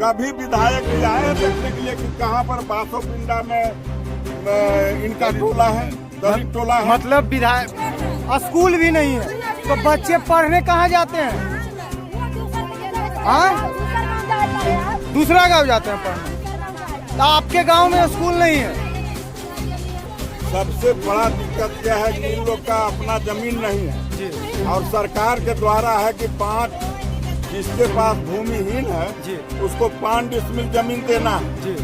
कभी विधायक भी आए देखने के लिए कि कहाँ पर बासोपिंडा में इनका टोला है, दलित टोला है। मतलब विधायक स्कूल भी नहीं है तो बच्चे पढ़ने कहाँ जाते हैं? हाँ, दूसरा गांव जाते हैं पढ़ने। तो आपके गांव में स्कूल नहीं है। सबसे बड़ा दिक्कत क्या है कि इन लोग का अपना जमीन नहीं है जी। और सरकार के द्वारा है कि 5 जिसके पास भूमिहीन है जी। उसको 5 डिसमिल जमीन देना है जी।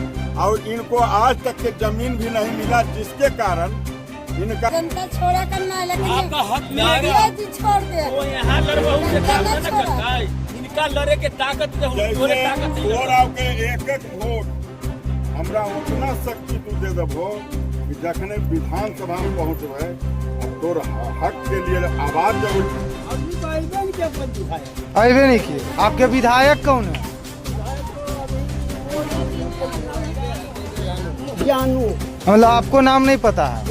और इनको आज तक के जमीन भी नहीं मिला, जिसके कारण इनका जनता छोड़ा करना है, लेकिन आपका हक मीडिया जी छोड़ दे। वो यहाँ लड़बहू से काम न करता है। इनका लड़े के ताकत दे, तोरे ताकत नहीं जैसे है। के एक वोट हमरा उतना शक्ति तू दे देबो कि जखने विधानसभा में पहुँचबे अब तोर हक के लिए आवाज जब अबे नहीं किए। आपके विधायक कौन है? जानू मतलब आपको नाम नहीं पता है?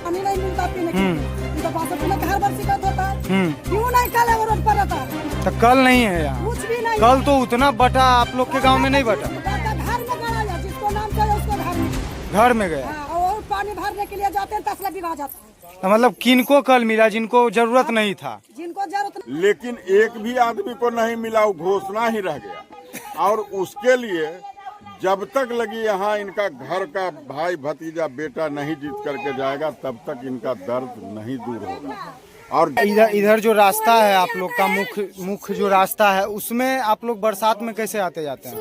पानी नहीं मिलता पीने के लिए, तो बासोपिंडा का हर बार शिकायत होता है। क्यों नहीं कल रोड पर रहता है? तो कल नहीं है यहाँ। कुछ भी नहीं। कल तो उतना बटा आप लोग के गांव में नहीं बटा। घर में गड़ा है, जिसको नाम चाहिए उसको घर में। घर में गया। हाँ, और पानी भरने के लिए जाते हैं, तसला भी आ जाता है। तो मतलब किनको कल मिला जिनको जरूरत नहीं था? जिनको जरूरत नहीं। लेकिन एक भी आदमी को नहीं मिला, वो घोषणा ही रह गया। और उसके लिए जब तक लगी यहाँ इनका घर का भाई भतीजा बेटा नहीं जीत करके जाएगा तब तक इनका दर्द नहीं दूर होगा। और इधर जो रास्ता है आप लोग का मुख्य जो रास्ता है उसमें आप लोग बरसात में कैसे आते जाते हैं?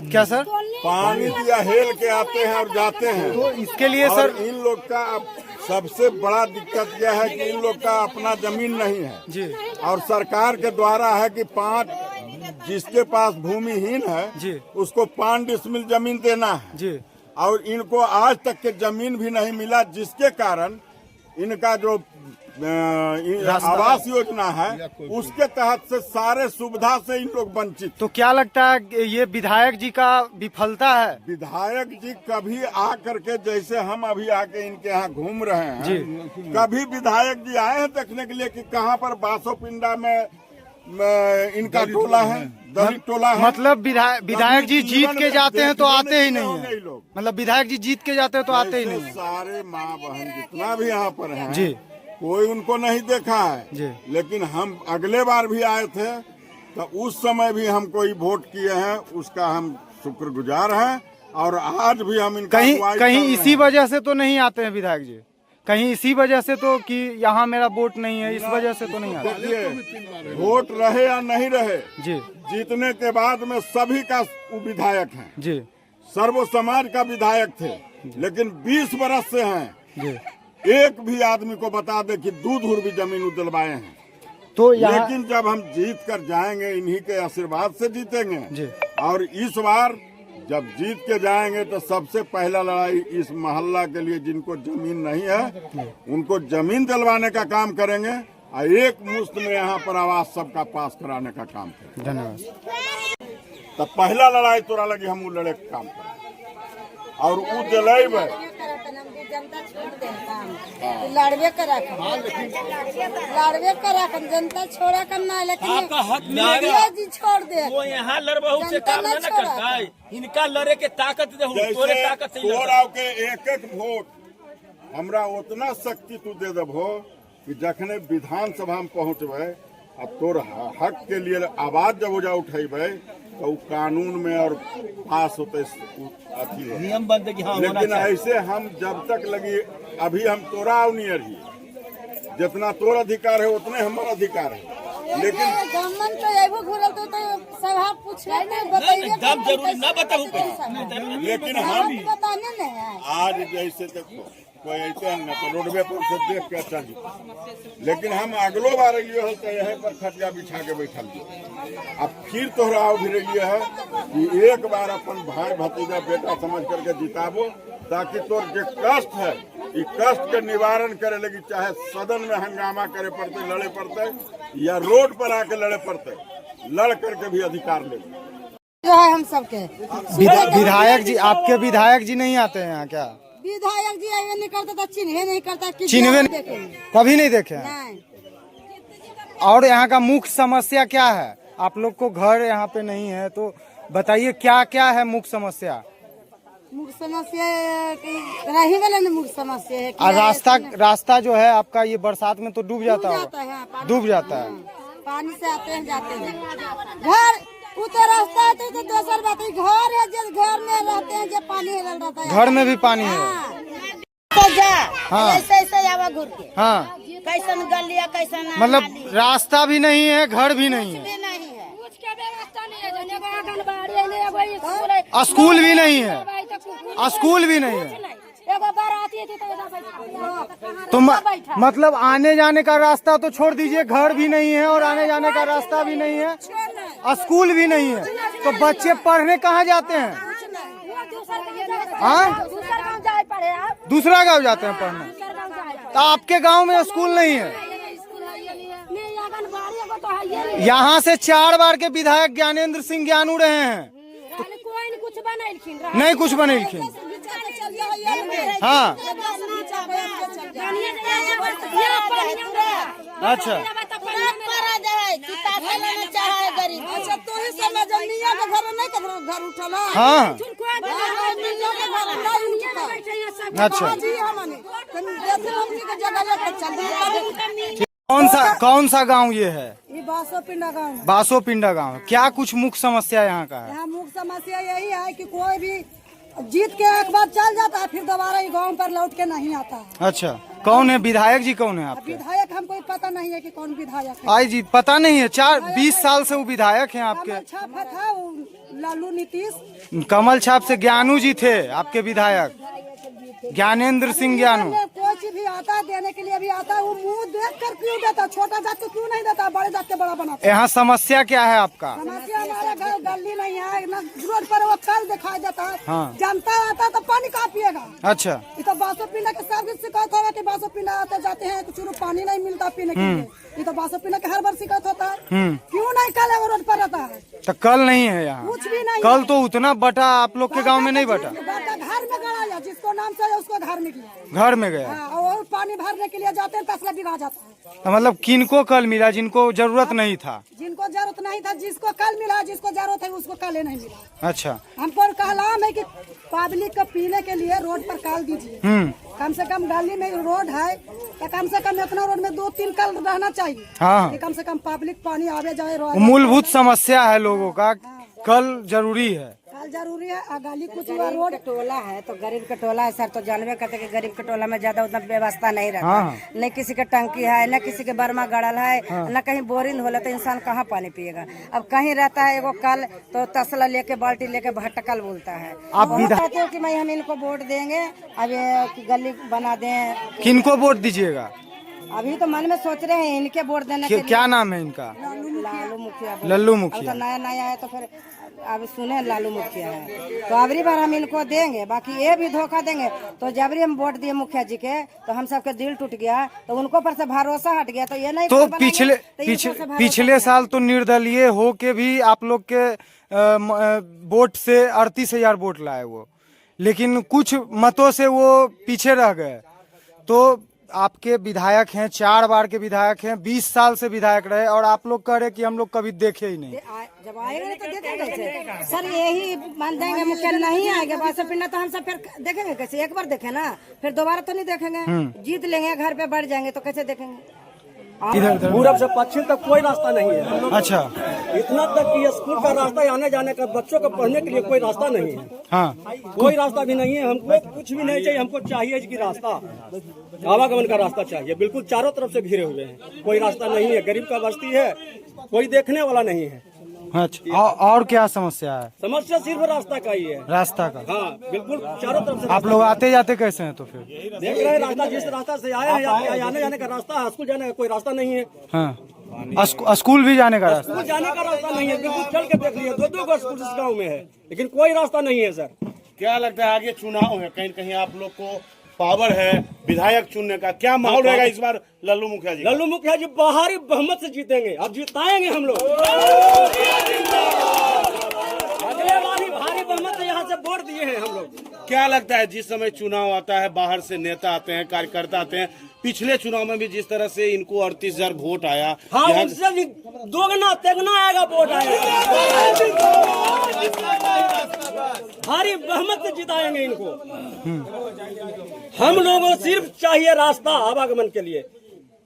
क्या सर? पानी दिया हेल के आते हैं और जाते हैं। तो इसके लिए और सर इन लोग का अब सबसे बड़ा दिक्कत यह है कि इन लोग का अपना जमीन नहीं है जी। और सरकार के द्वारा है कि 5 जिसके पास भूमिहीन है जी। उसको 5 डिसमिल जमीन देना है जी। और इनको आज तक के जमीन भी नहीं मिला, जिसके कारण इनका जो आवास योजना है उसके तहत से सारे सुविधा से इन लोग वंचित। तो क्या लगता है ये विधायक जी का विफलता है? विधायक जी कभी आ करके जैसे हम अभी आके इनके यहाँ घूम रहे हैं जी। कभी विधायक जी आए हैं देखने के लिए कि कहाँ पर बासोपिंडा में इनका टोला है, दलित टोला है। मतलब विधायक जी जीत के जाते हैं तो आते ही नहीं होंगे है। ये लोग। मतलब विधायक जी जीत के जाते हैं तो आते ही नहीं है। सारे माँ बहन जितना भी यहाँ पर हैं जी। कोई उनको नहीं देखा है जी। लेकिन हम अगले बार भी आए थे तो उस समय भी हमको ही वोट किए हैं, उसका हम शुक्रगुजार हैं। और आज भी हम इनका कहीं इसी वजह से तो नहीं आते हैं विधायक जी? कहीं इसी वजह से तो कि यहाँ मेरा वोट नहीं है, इस वजह से तो नहीं आते? देखिए वोट रहे या नहीं रहे जी। जीतने के बाद में सभी का विधायक हैं जी। सर्व समाज का विधायक थे, लेकिन 20 बरस से हैं जी। एक भी आदमी को बता दे कि दूध भी जमीन दिलवाए हैं। तो यहाँ लेकिन जब हम जीत कर जाएंगे इन्हीं के आशीर्वाद से जीतेंगे जी। और इस बार जब जीत के जाएंगे तो सबसे पहला लड़ाई इस मोहल्ला के लिए जिनको जमीन नहीं है उनको जमीन दिलवाने का काम करेंगे और एक मुश्त में यहाँ पर आवास सबका पास कराने का काम करेंगे। धन्यवाद। तब पहला लड़ाई तोरा लगी हम लड़े का काम करें और वो जलेब जनता छोड़ दे काम, लड़बे करा जनता छोड़ा करना है, लेकिन आपका हक मीडिया जी छोड़ दे। वो यहाँ लड़बहू से काम न करता है। इनका लड़े के ताकत दे, तोरे जैसे ताकत नहीं है। तोराव के एक वोट हमरा उतना शक्ति तू दे देबो कि जखने विधानसभा में पहुँचबे अब तोर हक के लिए आवाज जब जा उठेबे तो कानून में और पास होते अथी हो। नियम बनते कि हाँ होना लेकिन चाहिए। ऐसे हम जब तक लगी अभी हम तोरा नहीं रही, जितना तोर अधिकार है उतने हमारा अधिकार है। लेकिन गवर्नमेंट तो एगो घुरल तो सभा पूछले नहीं बताइए, दम जरूरी ना बताऊं लेकिन हम बताने नहीं है। आज जैसे देखो कोई ऐसे है ना तो रोडवे पर से देख के अच्छा जी, लेकिन हम अगलो बार लिए तो यहीं पर खटिया बिछा के बैठल दिए। अब फिर तोहराव भी रही है कि एक बार अपन भाई भतीजा बेटा समझ करके जिताबो ताकि तोर जो कष्ट है इस कष्ट के निवारण करे लगी, चाहे सदन में हंगामा करे पड़ते लड़े पड़ते या रोड पर आके लड़े पड़ते, लड़ करके भी अधिकार ले जो है हम सबके विधायक जी, आपके विधायक जी नहीं आते हैं यहाँ क्या? विधायक जी आए नहीं करता तो चिन्हे नहीं करता, चिन्हवे देखे कभी नहीं देखे हैं? नहीं। और यहाँ का मुख्य समस्या क्या है? आप लोग को घर यहाँ पे नहीं है तो बताइए क्या क्या है मुख्य समस्या? मुख्य समस्या रही वाला ने मुख्य समस्या है और रास्ता जो है आपका ये बरसात में तो डूब जाता है, होगा, डूब जाता है। पानी से आते हैं जाते हैं। घर उतर रास्ता है तो दूसरी बात है, घर है जिस घर में रहते हैं जब पानी रहता है, घर में भी पानी है। तो जा हाँ। ऐसे ऐसे आवा घूर के, हाँ, कैसन गलिया कैसन मतलब रास्ता भी नहीं है, घर भी नहीं है, भी नहीं है, स्कूल भी नहीं है, स्कूल भी नहीं है। तो मतलब आने जाने का रास्ता तो छोड़ दीजिए, घर भी नहीं है और आने जाने का रास्ता भी नहीं है, स्कूल भी नहीं है, तो बच्चे पढ़ने कहाँ जाते हैं? हाँ, दूसरा गांव जाते हैं पढ़ने। तो आपके गांव में स्कूल नहीं है? यहाँ से 4 बार के विधायक ज्ञानेंद्र सिंह ज्ञानू रहे हैं, नहीं कुछ बनेलखिन। हाँ, अच्छा, अच्छा तो ही समझ मियां के घर नहीं के घर उठला। हाँ, अच्छा कौन सा गांव ये है? ये बासोपिंडा गाँव। बासोपिंडा गांव। क्या कुछ मुख्य समस्या यहाँ का है? यहाँ मुख्य समस्या यही है कि कोई भी जीत के एक बार चल जाता है फिर दोबारा ये गाँव पर लौट के नहीं आता है। अच्छा, कौन है विधायक जी? कौन है आपके? विधायक हमको पता नहीं है कि कौन विधायक है। आई जी पता नहीं है? 20 साल से वो विधायक हैं आपके। कमल छाप था लालू नीतीश। कमल छाप से ज्ञानू जी थे आपके विधायक, ज्ञानेंद्र सिंह ज्ञानू। कोई चीज भी आता है देने के लिए भी आता है, वो मुंह देख कर क्यों देता? छोटा जात को क्यों नहीं देता? बड़े जात के बड़ा बनाता। यहाँ समस्या क्या है आपका? समस्या हमारा घर गली नहीं है, न रोड पर वो कल दिखाई देता है। हाँ। जनता आता तो पानी कहाँ पिएगा? अच्छा, ये तो बासोपिंडा के सब शिकायत होगा कि बासोपिंडा आते जाते हैं कुछ पानी नहीं मिलता पीने के लिए। ये तो बासोपिंडा के हर बार शिकायत होता है, क्यों नहीं कल वो रोड पर रहता है? तो कल नहीं है यहाँ? कुछ भी नहीं। कल तो उतना बटा आप लोग के गांव में नहीं बटा? घर में गड़ा है, जिसको नाम से है उसको घर में गया। घर में गया। हाँ, और पानी भरने के लिए जाते हैं तसला गिरा जाता है। तो मतलब किनको कल मिला जिनको जरूरत नहीं था? जिनको जरूरत नहीं था, जिसको कल मिला, जिसको जरूरत है उसको कल नहीं मिला। अच्छा, हमको कहलाम है कि पब्लिक को पीने के लिए रोड पर कल दीजिए। कम से कम गली में रोड है तो कम से कम इतना रोड में 2-3 कल रहना चाहिए। हाँ, कि कम से कम पब्लिक पानी आवे जाए। मूलभूत समस्या है लोगों का, कल जरूरी है। कल जरूरी है। गली कुछ रोड टोला है तो गरीब का टोला है सर, तो जानवे करते कि गरीब के टोला में ज्यादा उतना व्यवस्था नहीं रहता। हाँ। न किसी के टंकी है, न किसी के बर्मा गड़ल है, न कहीं बोरिंग होला तो इंसान कहाँ पानी पिएगा? अब कहीं रहता है एगो कल तो तसला लेके बाल्टी लेके भटकल बोलता है। आप कहते हो कि मैं हम इनको वोट देंगे, अब ये गली बना दें। किनको वोट दीजिएगा? अभी तो मन में सोच रहे हैं इनके वोट देने के लिए। क्या नाम है इनका? लालू मुखिया। लल्लू अब मुखिया। तो नया नया है तो फिर अब सुने लालू मुखिया है तो अबरी बार हम इनको देंगे, बाकी ये भी धोखा देंगे। तो जबरी हम वोट दिए मुखिया जी के तो हम सबके दिल टूट गया, तो उनको पर से भरोसा हट गया। तो ये नहीं तो बनाएंगे, पिछले साल तो निर्दलीय हो के भी आप लोग के वोट से 38,000 वोट लाए वो, लेकिन कुछ मतों से वो पीछे रह गए। तो आपके विधायक हैं, 4 बार के विधायक हैं, 20 साल से विधायक रहे, और आप लोग कह रहे कि हम लोग कभी देखे ही नहीं। जब आएंगे तो देखेंगे कैसे सर? यही मान देंगे मुखिया नहीं आएंगे बासोपिंडा तो हम सब फिर देखेंगे कैसे? एक बार देखे ना, फिर दोबारा तो नहीं देखेंगे। जीत लेंगे, घर पे बढ़ जाएंगे तो कैसे देखेंगे? इधर पूरब से पश्चिम तक कोई रास्ता नहीं है। अच्छा, इतना तक कि स्कूल का रास्ता आने जाने का, बच्चों को पढ़ने के लिए कोई रास्ता नहीं है। हाँ, कोई रास्ता भी नहीं है। हमको कुछ भी नहीं चाहिए, हमको चाहिए कि रास्ता, आवागमन का रास्ता चाहिए। बिल्कुल चारों तरफ से घिरे हुए हैं, कोई रास्ता नहीं है। गरीब का बस्ती है, कोई देखने वाला नहीं है। अच्छा, और क्या समस्या है? समस्या सिर्फ रास्ता का ही है। रास्ता का? हाँ, बिल्कुल चारों तरफ से। आप लोग आते जाते कैसे हैं? तो फिर देख रहे हैं रास्ता, जिस रास्ता से आए हैं आने जाने का रास्ता है, स्कूल जाने का कोई रास्ता नहीं है। हाँ, स्कूल भी जाने का रास्ता? स्कूल जाने का रास्ता नहीं है। बिल्कुल चल के देख लिए, 2-2 गो स्कूल इस गाँव में है, लेकिन कोई रास्ता नहीं है सर। क्या लगता है आगे चुनाव है, कहीं कहीं आप लोग को पावर है विधायक चुनने का, क्या माहौल रहेगा इस बार लल्लू मुखिया जी? लल्लू मुखिया जी बाहरी बहुमत से जीतेंगे, अब जिताएंगे हम लोग। अगले बार ही भारी बहुमत से यहाँ से वोट दिए हैं हम लोग। क्या लगता है जिस समय चुनाव आता है, बाहर से नेता आते हैं, कार्यकर्ता आते हैं, पिछले चुनाव में भी जिस तरह से इनको 38,000 वोट आया, हाँ, यहाँ उससे भी दोगुना तेगुना आएगा वोट आएगा, भारी बहुमत से जिताएंगे इनको। हम लोगों को सिर्फ चाहिए रास्ता आवागमन के लिए,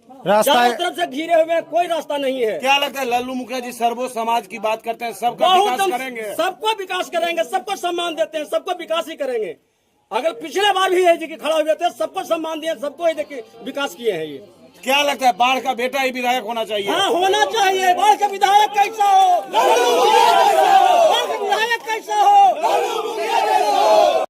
रास्ता चारों तरफ से घिरे हुए हैं, कोई रास्ता नहीं है। क्या लगता है लल्लू मुखिया जी सर्वो समाज की बात करते हैं, सबका बहुत विकास करेंगे? सबको विकास करेंगे, सबको सम्मान देते हैं, सबको विकास ही करेंगे। अगर पिछले बार भी है जी कि खड़ा हुए थे, सबको सम्मान दिए, सबको ही देखिए विकास किए हैं। ये क्या लगता है बाढ़ का बेटा ही विधायक होना चाहिए? हाँ, होना चाहिए। बाढ़ का विधायक कैसा हो, बाढ़ का विधायक कैसा हो।